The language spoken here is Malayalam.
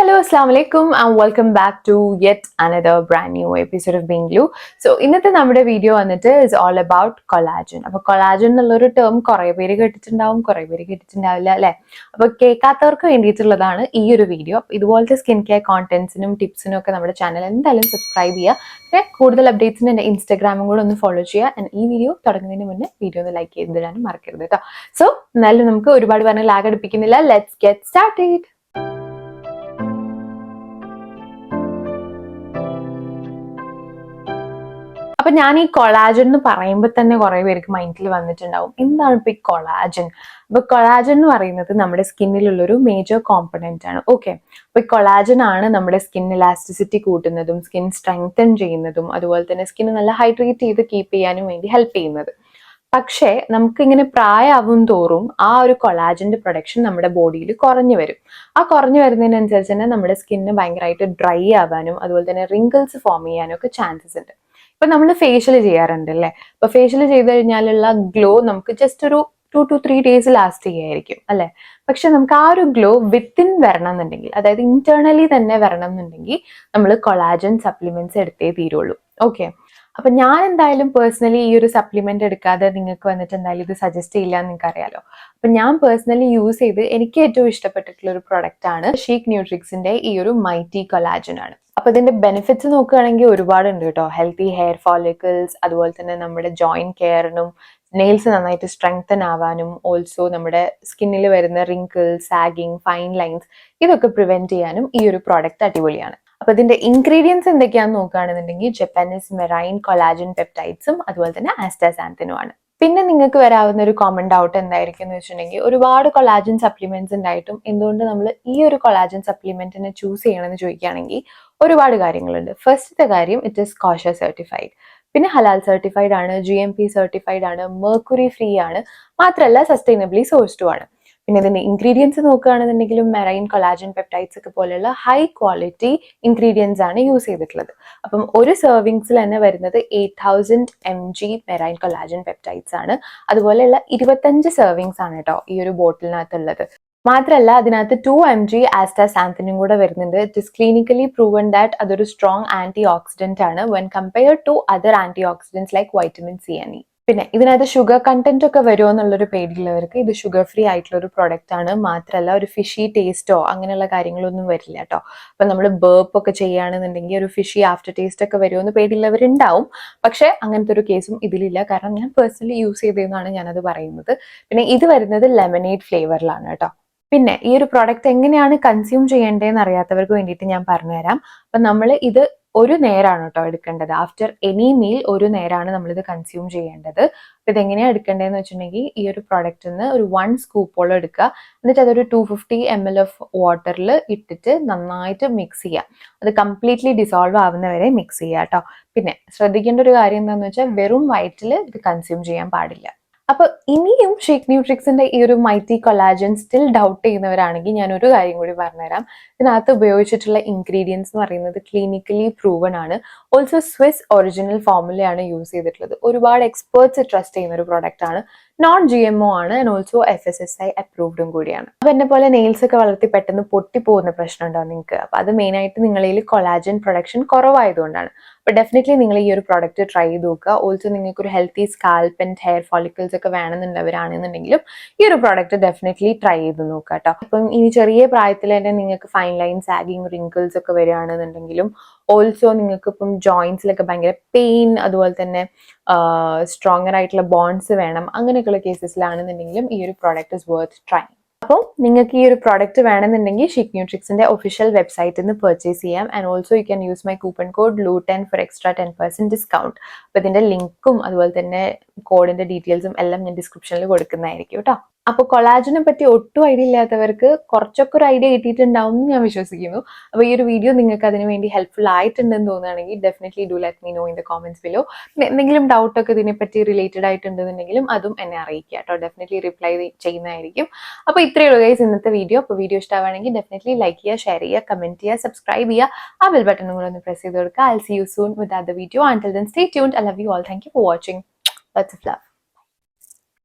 Hello, Assalamu alaikum and welcome back to yet another brand new episode of Being Glue. So, ഇന്നത്തെ നമ്മുടെ വീഡിയോ വന്നിട്ട് is all about collagen. അപ്പോൾ collagen എന്നുള്ളൊരു ടേം കുറേ പേര് കേട്ടിട്ടുണ്ടാവും, കുറേ പേര് കേട്ടിട്ടുണ്ടാവില്ല അല്ലേ? അപ്പോൾ കേൾക്കാത്തവർക്ക് വേണ്ടിയിട്ടുള്ളതാണ് ഈ ഒരു വീഡിയോ. ഇതുപോലത്തെ സ്കിൻ കെയർ കോണ്ടന്റ്സിനും ടിപ്സിനും ഒക്കെ നമ്മുടെ ചാനൽ എന്തായാലും സബ്സ്ക്രൈബ് ചെയ്യുക. പിന്നെ കൂടുതൽ അപ്ഡേറ്റ്സിന് എൻ്റെ ഇൻസ്റ്റാഗ്രാമും കൂടെ ഒന്ന് ഫോളോ ചെയ്യുക. ആൻഡ് ഈ വീഡിയോ തുടങ്ങുന്നതിന് മുന്നേ വീഡിയോ ഒന്ന് ലൈക്ക് ചെയ്തിടാനും മറക്കരുത് കേട്ടോ. സോ, എന്നാലും നമുക്ക് ഒരുപാട് പറഞ്ഞ് ലാഗ് അടുപ്പിക്കുന്നില്ല. Let's get started. അപ്പൊ ഞാൻ ഈ കൊളാജൻ എന്ന് പറയുമ്പോൾ തന്നെ കുറെ പേർക്ക് മൈൻഡിൽ വന്നിട്ടുണ്ടാവും, എന്താണ് ഇപ്പൊ ഈ കൊളാജൻ? അപ്പൊ കൊളാജൻ എന്ന് പറയുന്നത് നമ്മുടെ സ്കിന്നിലുള്ളൊരു മേജർ കോമ്പണന്റ് ആണ്. ഓക്കെ, അപ്പൊ ഈ കൊളാജൻ ആണ് നമ്മുടെ സ്കിൻ ഇലാസ്റ്റിസിറ്റി കൂട്ടുന്നതും സ്കിൻ സ്ട്രെങ്തൻ ചെയ്യുന്നതും അതുപോലെ തന്നെ സ്കിൻ നല്ല ഹൈഡ്രേറ്റ് ചെയ്ത് കീപ്പ് ചെയ്യാനും വേണ്ടി ഹെൽപ്പ് ചെയ്യുന്നത്. പക്ഷേ നമുക്കിങ്ങനെ പ്രായമാവും തോറും ആ ഒരു കൊളാജന്റെ പ്രൊഡക്ഷൻ നമ്മുടെ ബോഡിയിൽ കുറഞ്ഞു വരും. ആ കുറഞ്ഞു വരുന്നതിനനുസരിച്ച് തന്നെ നമ്മുടെ സ്കിന്ന് ഭയങ്കരമായിട്ട് ഡ്രൈ ആവാനും അതുപോലെ തന്നെ റിങ്കിൾസ് ഫോം ചെയ്യാനും ഒക്കെ ചാൻസസ് ഉണ്ട്. ഇപ്പൊ നമ്മൾ ഫേഷ്യൽ ചെയ്യാറുണ്ട് അല്ലേ? അപ്പൊ ഫേഷ്യൽ ചെയ്ത് കഴിഞ്ഞാലുള്ള ഗ്ലോ നമുക്ക് ജസ്റ്റ് ഒരു 2 to 3 days ലാസ്റ്റ് ചെയ്യായിരിക്കും അല്ലെ? പക്ഷെ നമുക്ക് ആ ഒരു ഗ്ലോ വിത്തിൻ വരണം എന്നുണ്ടെങ്കിൽ, അതായത് ഇന്റേണലി തന്നെ വരണം എന്നുണ്ടെങ്കിൽ നമ്മൾ കൊളാജൻ സപ്ലിമെന്റ്സ് എടുത്തേ തീരുള്ളൂ. ഓക്കെ, അപ്പൊ ഞാൻ എന്തായാലും പേഴ്സണലി ഈ ഒരു സപ്ലിമെന്റ് എടുക്കാതെ നിങ്ങൾക്ക് വന്നിട്ട് എന്തായാലും ഇത് സജസ്റ്റ് ചെയ്യില്ല എന്ന് നിങ്ങൾക്ക് അറിയാലോ. അപ്പൊ ഞാൻ പേഴ്സണലി യൂസ് ചെയ്ത് എനിക്ക് ഏറ്റവും ഇഷ്ടപ്പെട്ടിട്ടുള്ള ഒരു പ്രൊഡക്റ്റ് ആണ് ഷീക്ക് ന്യൂട്രിക്സിന്റെ ഈ ഒരു മൈറ്റി കൊളാജൻ ആണ്. അപ്പൊ ഇതിന്റെ ബെനിഫിറ്റ്സ് നോക്കുകയാണെങ്കിൽ ഒരുപാടുണ്ട് കേട്ടോ. ഹെൽത്തി ഹെയർ ഫോളിക്കിൾസ്, അതുപോലെ തന്നെ നമ്മുടെ ജോയിന്റ് കെയറിനും നെയിൽസ് നന്നായിട്ട് സ്ട്രെങ്തൻ ആവാനും ഓൾസോ നമ്മുടെ സ്കിന്നിൽ വരുന്ന റിങ്കിൾസ്, സാഗിങ്, ഫൈൻ ലൈൻസ് ഇതൊക്കെ പ്രിവെന്റ് ചെയ്യാനും ഈ ഒരു പ്രോഡക്റ്റ് അടിപൊളിയാണ്. അപ്പൊ ഇതിന്റെ ഇൻഗ്രീഡിയൻസ് എന്തൊക്കെയാണെന്ന് നോക്കുകയാണെന്നുണ്ടെങ്കിൽ ജപ്പാനീസ് മെറൈൻ കൊളാജൻ പെപ്റ്റൈഡ്സും അതുപോലെ തന്നെ ആസ്റ്റാസാന്തിനും ആണ്. പിന്നെ നിങ്ങൾക്ക് വരാവുന്ന ഒരു കോമൺ ഡൗട്ട് എന്തായിരിക്കും എന്ന് വെച്ചിട്ടുണ്ടെങ്കിൽ, ഒരുപാട് കൊളാജൻ സപ്ലിമെന്റ്സ് ഉണ്ടായിട്ടും എന്തുകൊണ്ട് നമ്മൾ ഈ ഒരു കൊളാജൻ സപ്ലിമെന്റിനെ ചൂസ് ചെയ്യണമെന്ന് ചോദിക്കുകയാണെങ്കിൽ ഒരുപാട് കാര്യങ്ങളുണ്ട്. ഫസ്റ്റത്തെ കാര്യം, ഇറ്റ് ഈസ് കോഷ സർട്ടിഫൈഡ്, പിന്നെ ഹലാൽ സർട്ടിഫൈഡ് ആണ്, GMP സർട്ടിഫൈഡ് ആണ്, മെർക്കുറി ഫ്രീ ആണ്, മാത്രമല്ല സസ്റ്റൈനബിളി സോഴ്സ്ഡും ആണ്. പിന്നെ ഇതിന്റെ ഇൻഗ്രീഡിയൻസ് നോക്കുകയാണെന്നുണ്ടെങ്കിലും മെറൈൻ കൊളാജൻ പെപ്റ്റൈഡ്സ് ഒക്കെ പോലെയുള്ള ഹൈ ക്വാളിറ്റി ഇൻഗ്രീഡിയൻസ് ആണ് യൂസ് ചെയ്തിട്ടുള്ളത്. അപ്പം ഒരു സെർവിങ്സിൽ തന്നെ വരുന്നത് 8000 mg മെറൈൻ കൊളാജൻ പെപ്റ്റൈഡ്സ് ആണ്. അതുപോലെയുള്ള 25 സെർവിങ്സ് ആണ് കേട്ടോ ഈ ഒരു ബോട്ടിലിനകത്തുള്ളത്. മാത്രമല്ല അതിനകത്ത് 2 mg ആസ്റ്റാസാന്തിനും കൂടെ വരുന്നുണ്ട്. It is clinically proven that അതൊരു സ്ട്രോങ് ആന്റി ഓക്സിഡന്റ് ആണ് when compared to other antioxidants like vitamin C and E. പിന്നെ ഇതിനകത്ത് ഷുഗർ കണ്ടന്റ് ഒക്കെ വരുമോ എന്നുള്ളൊരു പേടിയുള്ളവർക്ക് ഇത് ഷുഗർ ഫ്രീ ആയിട്ടുള്ള ഒരു പ്രൊഡക്റ്റ് ആണ്. മാത്രമല്ല ഒരു ഫിഷി ടേസ്റ്റോ അങ്ങനെയുള്ള കാര്യങ്ങളൊന്നും വരില്ല കേട്ടോ. അപ്പൊ നമ്മൾ ബേർപ്പ് ഒക്കെ ചെയ്യുകയാണെന്നുണ്ടെങ്കിൽ ഒരു ഫിഷി ആഫ്റ്റർ ടേസ്റ്റ് ഒക്കെ വരുമോ എന്ന് പേടിയുള്ളവരുണ്ടാവും. പക്ഷെ അങ്ങനത്തെ ഒരു കേസും ഇതിലില്ല, കാരണം ഞാൻ പേഴ്സണലി യൂസ് ചെയ്തതെന്നാണ് ഞാനത് പറയുന്നത്. പിന്നെ ഇത് വരുന്നത് ലെമനേഡ് ഫ്ലേവറിലാണ് കേട്ടോ. പിന്നെ ഈ ഒരു പ്രോഡക്റ്റ് എങ്ങനെയാണ് കൺസ്യൂം ചെയ്യേണ്ടതെന്ന് അറിയാത്തവർക്ക് വേണ്ടിയിട്ട് ഞാൻ പറഞ്ഞുതരാം. അപ്പൊ നമ്മൾ ഇത് ഒരു നേരാണ് കേട്ടോ എടുക്കേണ്ടത്. ആഫ്റ്റർ എനി മീൽ ഒരു നേരാണ് നമ്മളിത് കൺസ്യൂം ചെയ്യേണ്ടത്. അപ്പൊ ഇതെങ്ങനെയാണ് എടുക്കേണ്ടതെന്ന് വെച്ചിട്ടുണ്ടെങ്കിൽ, ഈ ഒരു പ്രോഡക്റ്റിൽ നിന്ന് ഒരു 1 സ്കൂപ്പോളം എടുക്കുക. എന്നിട്ട് അതൊരു 250 ml ഓഫ് വാട്ടറിൽ ഇട്ടിട്ട് നന്നായിട്ട് മിക്സ് ചെയ്യുക. അത് കംപ്ലീറ്റ്ലി ഡിസോൾവ് ആവുന്നവരെ മിക്സ് ചെയ്യുക കേട്ടോ. പിന്നെ ശ്രദ്ധിക്കേണ്ട ഒരു കാര്യം എന്താണെന്ന് വെച്ചാൽ, വെറും വയറ്റിൽ ഇത് കൺസ്യൂം ചെയ്യാൻ പാടില്ല. അപ്പൊ ഇനിയും ഷീക്ക് ന്യൂട്രിക്സിന്റെ ഈ ഒരു മൈറ്റി കൊളാജൻ സ്റ്റിൽ ഡൗട്ട് ചെയ്യുന്നവരാണെങ്കിൽ ഞാൻ ഒരു കാര്യം കൂടി പറഞ്ഞുതരാം. ഇതിനകത്ത് ഉപയോഗിച്ചിട്ടുള്ള ഇൻഗ്രീഡിയൻസ് എന്ന് പറയുന്നത് ക്ലിനിക്കലി പ്രൂവൺ ആണ്. ഓൾസോ സ്വിസ് ഒറിജിനൽ ഫോർമുലയാണ് യൂസ് ചെയ്തിട്ടുള്ളത്. ഒരുപാട് എക്സ്പേർട്സ് ട്രസ്റ്റ് ചെയ്യുന്ന ഒരു പ്രോഡക്റ്റ് ആണ്. നോൺ GMO ആണ് ആൻഡ് ഓൾസോ FSSAI അപ്രൂവ്ഡും കൂടിയാണ്. അപ്പൊ എന്നെ പോലെ നെയിൽസ് ഒക്കെ വളർത്തി പെട്ടെന്ന് പൊട്ടിപ്പോകുന്ന പ്രശ്നം ഉണ്ടാവും നിങ്ങൾക്ക്. അപ്പൊ അത് മെയിൻ ആയിട്ട് നിങ്ങളിൽ കൊളാജൻ പ്രൊഡക്ഷൻ കുറവായതുകൊണ്ടാണ്. അപ്പൊ ഡെഫിനറ്റ്ലി നിങ്ങൾ ഈ ഒരു പ്രോഡക്റ്റ് ട്രൈ ചെയ്ത് നോക്കുക. ഓൾസോ നിങ്ങൾക്ക് ഒരു healthy scalp and hair follicles ഒക്കെ വേണമെന്നുള്ളവരാണെന്നുണ്ടെങ്കിലും ഈ ഒരു പ്രോഡക്റ്റ് ഡെഫിനറ്റ്ലി ട്രൈ ചെയ്ത് നോക്കുക കേട്ടോ. അപ്പം ഇനി ചെറിയ പ്രായത്തിൽ തന്നെ നിങ്ങൾക്ക് ഫൈൻ ലൈൻ, സാഗിങ്, റിങ്കിൾസ് ഒക്കെ വരികയാണെന്നുണ്ടെങ്കിലും ഓൾസോ നിങ്ങൾക്ക് ഇപ്പം ജോയിന്റ്സിലൊക്കെ ഭയങ്കര പെയിൻ, അതുപോലെ തന്നെ സ്ട്രോങ്ങർ ആയിട്ടുള്ള ബോൺസ് വേണം, അങ്ങനെയൊക്കെയുള്ള കേസസിലാണെന്നുണ്ടെങ്കിലും ഈ ഒരു പ്രോഡക്റ്റ് ഇസ് വർത്ത് ട്രൈ. അപ്പോൾ നിങ്ങൾക്ക് ഈ ഒരു പ്രോഡക്റ്റ് വേണമെന്നുണ്ടെങ്കിൽ ഷീക്ക് ന്യൂട്രിക്സിന്റെ ഒഫീഷ്യൽ വെബ്സൈറ്റിൽ നിന്ന് പർച്ചേസ് ചെയ്യാം. And also you can use my coupon code LOO10 for extra 10% discount. അപ്പോൾ ഇതിന്റെ ലിങ്കും അതുപോലെ തന്നെ കോഡിന്റെ ഡീറ്റെയിൽസും എല്ലാം ഞാൻ ഡിസ്ക്രിപ്ഷനിൽ കൊടുക്കുന്നതായിരിക്കും കേട്ടോ. അപ്പൊ കൊളാജനെ പറ്റി ഒട്ടും ഐഡിയ ഇല്ലാത്തവർക്ക് കുറച്ചൊക്കെ ഒരു ഐഡിയ കിട്ടിയിട്ടുണ്ടാവും എന്ന് ഞാൻ വിശ്വസിക്കുന്നു. അപ്പൊ ഈ ഒരു വീഡിയോ നിങ്ങൾക്ക് അതിന് വേണ്ടി ഹെൽപ്ഫുൾ ആയിട്ടുണ്ടെന്ന് തോന്നുകയാണെങ്കിൽ definitely do let me know in the comments below. എന്തെങ്കിലും ഡൗട്ട് ഒക്കെ ഇതിനെപ്പറ്റി റിലേറ്റഡ് ആയിട്ടുണ്ടെന്നുണ്ടെങ്കിലും അതും എന്നെ അറിയിക്കുക കേട്ടോ. ഡെഫിനറ്റ്ലി റിപ്ലൈ ചെയ്യുന്നതായിരിക്കും. അപ്പൊ ഇത്രയേ ഉള്ളൂ ഗൈസ് ഇന്നത്തെ വീഡിയോ. അപ്പോൾ വീഡിയോ ഇഷ്ടമാണെങ്കിൽ ഡെഫിനറ്റ്ലി ലൈക്ക് ചെയ്യുക, ഷെയർ ചെയ്യുക, കമന്റ് ചെയ്യുക, സബ്സ്ക്രൈബ് ചെയ്യുക, ആ ബെൽ ബട്ടണും കൂടെ ഒന്ന് പ്രസ് ചെയ്ത് കൊടുക്കുക. I'll see you soon with another video. Until then, stay tuned. I love you all. Thank you for watching. Lots of love.